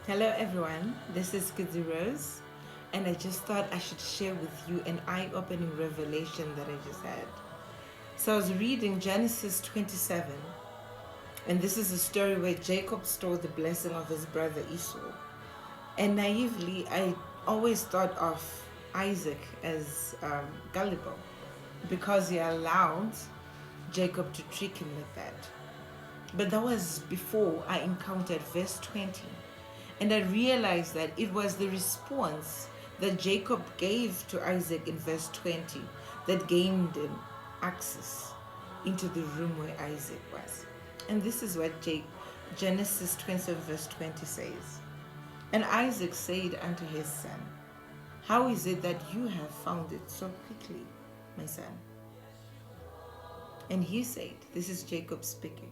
Hello everyone, this is Kidzy Rose, and I just thought I should share with you an eye-opening revelation that I just had. So I was reading Genesis 27, and this is a story where Jacob stole the blessing of his brother Esau. And naively, I always thought of Isaac as gullible because he allowed Jacob to trick him like that. But that was before I encountered verse 20. And I realized that it was the response that Jacob gave to Isaac in verse 20 that gained him access into the room where Isaac was. And this is what Genesis 27 verse 20 says. And Isaac said unto his son, how is it that you have found it so quickly, my son? And he said, this is Jacob speaking,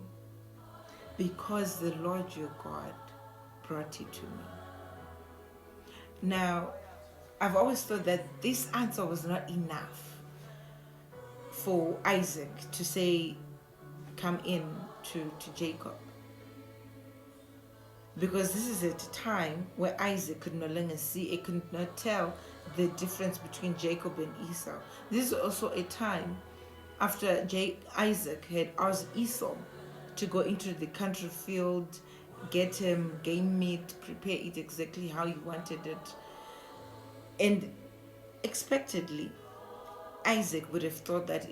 because the Lord your God brought it to me. Now, I've always thought that this answer was not enough for Isaac to say, come in to Jacob. Because this is at a time where Isaac could no longer see, he could not tell the difference between Jacob and Esau. This is also a time after Isaac had asked Esau to go into the country field, get him game meat, prepare it exactly how he wanted it. And expectedly, Isaac would have thought that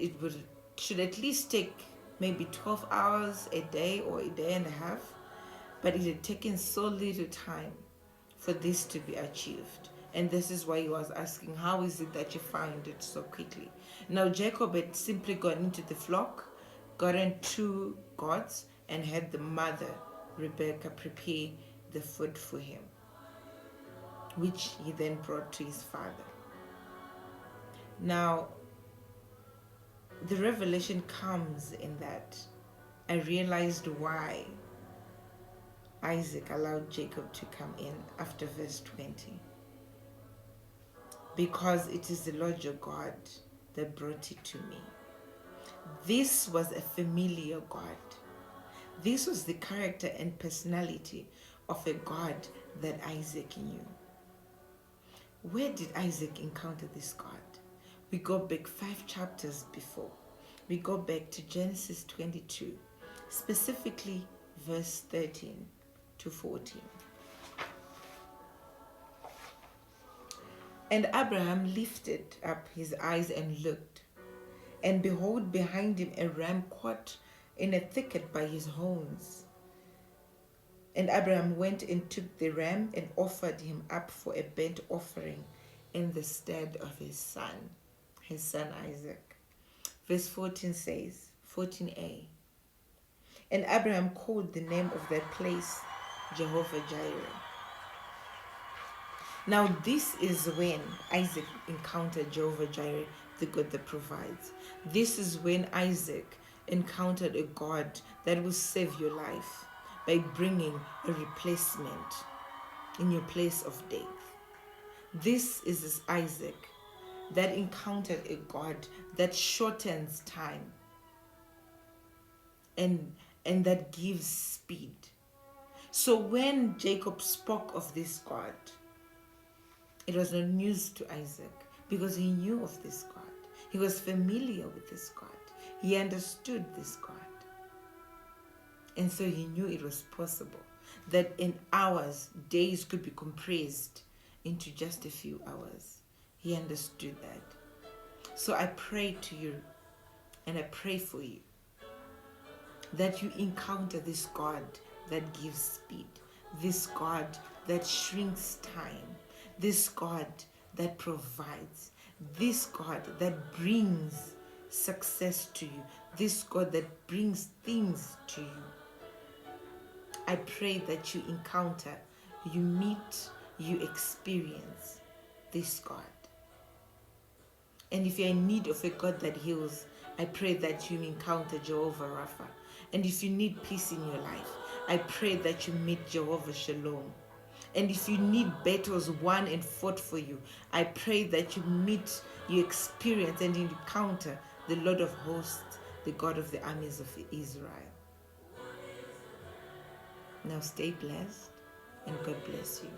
should at least take maybe 12 hours a day or a day and a half, but it had taken so little time for this to be achieved. And this is why he was asking, how is it that you found it so quickly? Now Jacob had simply gone into the flock, gotten 2 goats, and had the mother Rebecca prepare the food for him, which he then brought to his father. Now, the revelation comes in that I realized why Isaac allowed Jacob to come in after verse 20. Because it is the Lord your God that brought it to me. This was a familiar God. This was the character and personality of a God that Isaac knew. Where did Isaac encounter this God? We go back 5 chapters before. We go back to Genesis 22, specifically verse 13 to 14. And Abraham lifted up his eyes and looked, and behold, behind him a ram caught in a thicket by his horns. And Abraham went and took the ram and offered him up for a burnt offering in the stead of his son Isaac. Verse 14 says, 14a, and Abraham called the name of that place Jehovah Jireh. Now this is when Isaac encountered Jehovah Jireh, the God that provides. This is when Isaac encountered a God that will save your life by bringing a replacement in your place of death. This is Isaac that encountered a God that shortens time and that gives speed. So when Jacob spoke of this God, it was not news to Isaac because he knew of this God. He was familiar with this God. He understood this God. And so he knew it was possible that in hours, days could be compressed into just a few hours. He understood that. So I pray to you and I pray for you that you encounter this God that gives speed, this God that shrinks time, this God that provides, this God that brings success to you, this God that brings things to you. I pray that you encounter, you meet, you experience this God. And if you're in need of a God that heals, I pray that you encounter Jehovah Rapha. And if you need peace in your life, I pray that you meet Jehovah Shalom. And if you need battles won and fought for you, I pray that you meet, you experience and encounter the Lord of hosts, the God of the armies of Israel. Now stay blessed and God bless you.